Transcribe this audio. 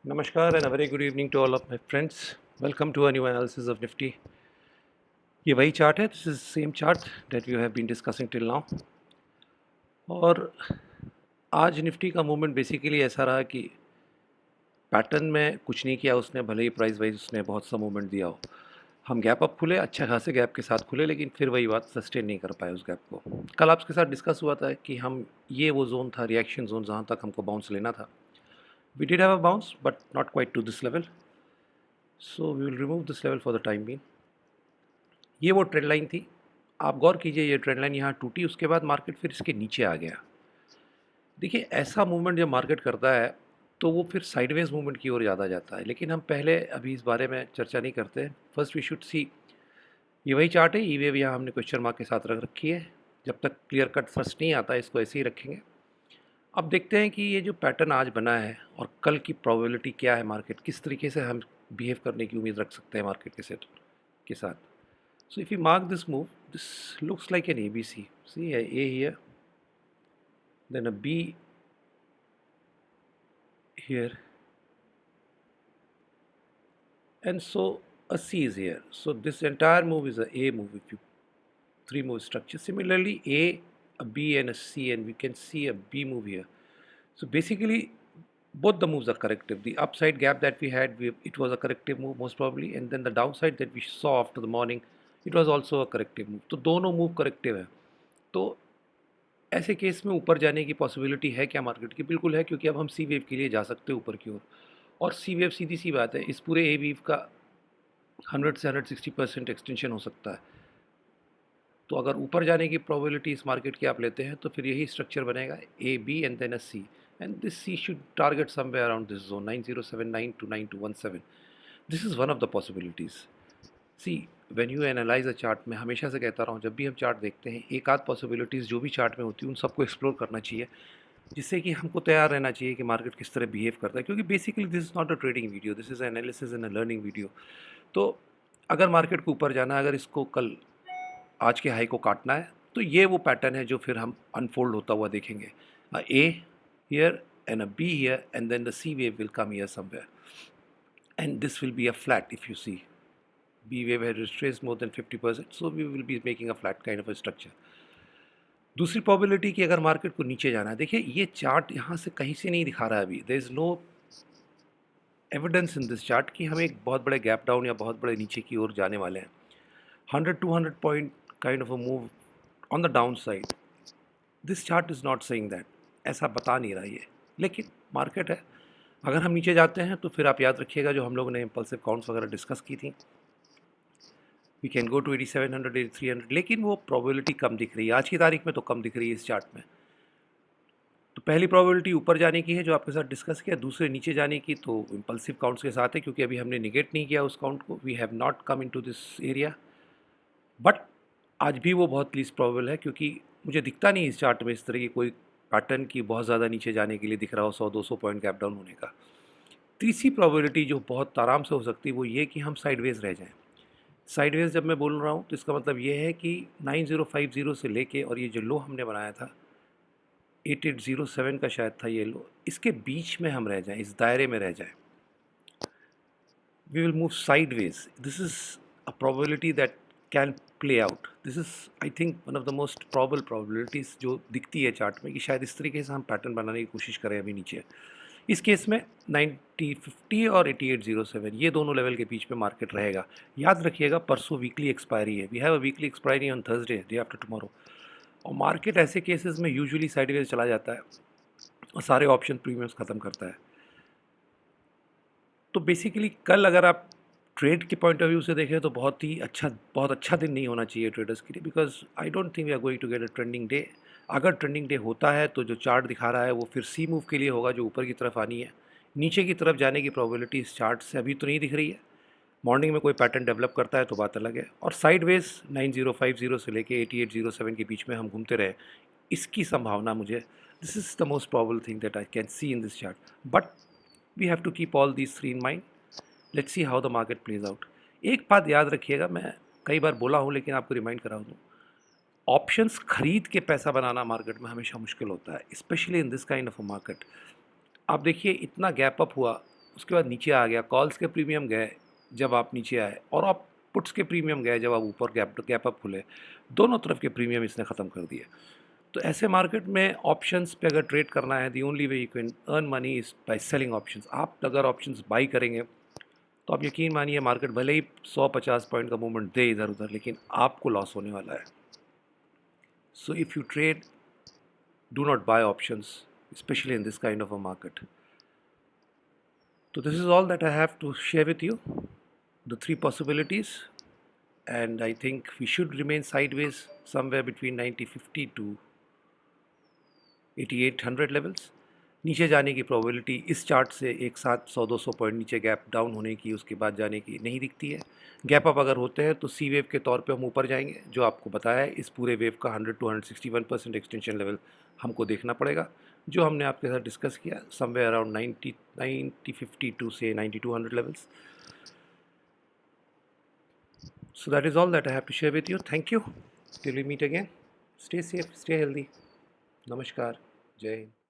Namaskar and a very good evening to all of my friends. Welcome to a new analysis of Nifty. ये वही chart है, this is same chart that we have been discussing till now. और आज Nifty का movement basically ऐसा रहा कि pattern में कुछ नहीं किया उसने, भले ही प्राइस वाइज उसने बहुत सा मूवमेंट दिया हो। हम गैप अप खुले, अच्छा खासे गैप के साथ खुले, लेकिन फिर वही बात, सस्टेन नहीं कर पाए उस गैप को। कल आपके साथ डिस्कस हुआ था कि हम ये वो जोन था, रिएक्शन जोन, जहाँ तक हमको बाउंस लेना था। We did have a bounce but not quite to this level, so we will remove this level for the time being. ये वो ट्रेंड लाइन थी, आप गौर कीजिए, ये ट्रेंड लाइन यहाँ टूटी, उसके बाद मार्केट फिर इसके नीचे आ गया। देखिए, ऐसा मूवमेंट जब मार्केट करता है तो वो फिर साइडवेज मूवमेंट की ओर ज़्यादा जाता है, लेकिन हम पहले अभी इस बारे में चर्चा नहीं करते। फर्स्ट वी शुड सी, ये वही चार्ट है, ई वेव यहाँ हमने क्वेश्चन मार्क के साथ रख रखी है। जब तक क्लियर कट फर्स्ट नहीं आता इसको ऐसे ही रखेंगे। अब देखते हैं कि ये जो पैटर्न आज बना है और कल की प्रोबेबिलिटी क्या है, मार्केट किस तरीके से हम बिहेव करने की उम्मीद रख सकते हैं मार्केट के सेट के साथ। So if you mark this move, this looks like an ABC. See a here, then a B here, and so a C is here. So this entire move is a A move. If you three move structure, similarly a B and a C, and we can see a B move here. So basically, both the moves are corrective. The upside gap that we had, it was a corrective move most probably, and then the downside that we saw after the morning, it was also a corrective move. तो दोनों move corrective है। तो ऐसे case में ऊपर जाने की possibility है क्या मार्केट की? बिल्कुल है, क्योंकि अब हम सी वेव के लिए जा सकते हैं ऊपर की ओर। और सी वेव, सीधी सी बात है, इस पूरे ए वेव का 100 से 160% एक्सटेंशन हो सकता है। तो अगर ऊपर जाने की प्रोबेबिलिटी इस मार्केट की आप लेते हैं तो फिर यही स्ट्रक्चर बनेगा, A B and then a C, and this C should target somewhere around this zone 9079 to 9217। This is one of the possibilities. See, when you analyse a chart, मैं हमेशा से कहता रहा हूँ, जब भी हम चार्ट देखते हैं, एक आध पॉसिबिलिटीज़ जो भी चार्ट में होती है उन सबको एक्सप्लोर करना चाहिए, जिससे कि हमको तैयार रहना चाहिए कि मार्केट किस तरह बिहेव करता है। क्योंकि basically this is not a trading video, this is analysis and a learning video. तो अगर मार्केट को ऊपर जाना है, अगर इसको कल आज के हाई को काटना है, तो ये वो पैटर्न है जो फिर हम अनफोल्ड होता हुआ देखेंगे। A here and a B here, and then the C wave will come here somewhere, and this will be a flat. If you see, B wave had retraced more than 50%, so we will be making a flat kind of a structure. दूसरी probability कि अगर market को नीचे जाना है, देखिए ये chart यहाँ से कहीं से नहीं दिखा रहा है अभी, there is no evidence in this chart कि हम एक बहुत बड़े गैप डाउन या बहुत बड़े नीचे की ओर जाने वाले हैं। 100-200 point kind of a move on the down side, this chart is not saying that, ऐसा बता नहीं रहा ये, लेकिन मार्केट है। अगर हम नीचे जाते हैं तो फिर आप याद रखिएगा जो हम लोगों ने इम्पल्सिव काउंट्स वगैरह डिस्कस की थी, वी कैन गो टू 8700, 8300, लेकिन वो प्रोबेबिलिटी कम दिख रही है आज की तारीख में, तो कम दिख रही है इस चार्ट में। तो पहली प्रोबेबिलिटी ऊपर जाने की है जो आपके साथ डिस्कस किया, दूसरे नीचे जाने की तो इम्पल्सिव काउंट्स के साथ है, क्योंकि अभी हमने निगेट नहीं किया उस काउंट को, we have not come into this area. But आज भी वो बहुत लीस्ट प्रोबेबल है, क्योंकि मुझे दिखता नहीं इस चार्ट में इस तरह की कोई पैटर्न की बहुत ज़्यादा नीचे जाने के लिए दिख रहा हो, 100-200 पॉइंट गैप डाउन होने का। तीसरी प्रोबेबिलिटी जो बहुत आराम से हो सकती है वो ये कि हम साइडवेज रह जाएं। साइडवेज जब मैं बोल रहा हूँ तो इसका मतलब ये है कि 9050 से लेके और ये जो लो हमने बनाया था 8807 का शायद था ये लो, इसके बीच में हम रह जाएं, इस दायरे में रह जाएं। We will move sideways, this is a probability that can play out. This is I think one of the most probable probabilities जो दिखती है चार्ट में, कि शायद इस तरीके से हम पैटर्न बनाने की कोशिश करें अभी नीचे। इस केस में 9050 और 8807, ये दोनों लेवल के बीच में मार्केट रहेगा। याद रखिएगा परसों वीकली एक्सपायरी है, we have a weekly expiry on Thursday, day after tomorrow. और मार्केट ऐसे केसेस में यूजुअली साइडवेज चला जाता है और सारे ऑप्शन प्रीमियम्स ख़त्म करता है। तो बेसिकली कल अगर आप ट्रेड के पॉइंट ऑफ व्यू से देखें तो बहुत अच्छा दिन नहीं होना चाहिए ट्रेडर्स के लिए, because I don't think we are going to get a trending day. अगर ट्रेंडिंग डे होता है तो जो चार्ट दिखा रहा है वो फिर सी मूव के लिए होगा, जो ऊपर की तरफ आनी है। नीचे की तरफ जाने की प्रोबेबिलिटी इस चार्ट से अभी तो नहीं दिख रही है। मॉर्निंग में कोई पैटर्न डेवलप करता है तो बात अलग है। और साइडवेज 9050 से लेके 8807 के बीच में हम घूमते रहे, इसकी संभावना मुझे, this is the most probable thing that I can see in this chart. But we have to keep all these three in mind, let's see how the market plays out. एक बात याद रखिएगा, मैं कई बार बोला हूँ लेकिन आपको रिमाइंड करा दूँ, ऑप्शंस खरीद के पैसा बनाना मार्केट में हमेशा मुश्किल होता है, specially in this kind of a market. आप देखिए इतना गैप अप हुआ, उसके बाद नीचे आ गया, कॉल्स के प्रीमियम गए जब आप नीचे आए, और आप पुट्स के प्रीमियम गए जब आप ऊपर गैप अप खुले। दोनों तरफ के प्रीमियम इसने ख़त्म कर दिए। तो ऐसे मार्केट में ऑप्शंस पे अगर ट्रेड करना है, the only way you can earn money is by selling options. आप अगर ऑप्शंस बाई करेंगे तो आप यकीन मानिए मार्केट भले ही 100-50 पॉइंट का मूवमेंट दे इधर उधर, लेकिन आपको लॉस होने वाला है। So if you trade, do not buy options, especially in this kind of a market. So this is all that I have to share with you, the three possibilities, and I think we should remain sideways somewhere between 9050 to 8800 levels. नीचे जाने की probability इस chart से एक साथ 100-200 point नीचे gap down होने की, उसके बाद जाने की नहीं दिखती है। गैप अप अगर होते हैं तो सी वेव के तौर पे हम ऊपर जाएंगे, जो आपको बताया है इस पूरे वेव का 100 to 161% एक्सटेंशन लेवल हमको देखना पड़ेगा, जो हमने आपके साथ डिस्कस किया, समवेयर अराउंड 9050 टू से 9200 levels. So that is all that I have to share with you. Thank you. Till we meet again. Stay safe, stay healthy. Namaskar. Jai Hind.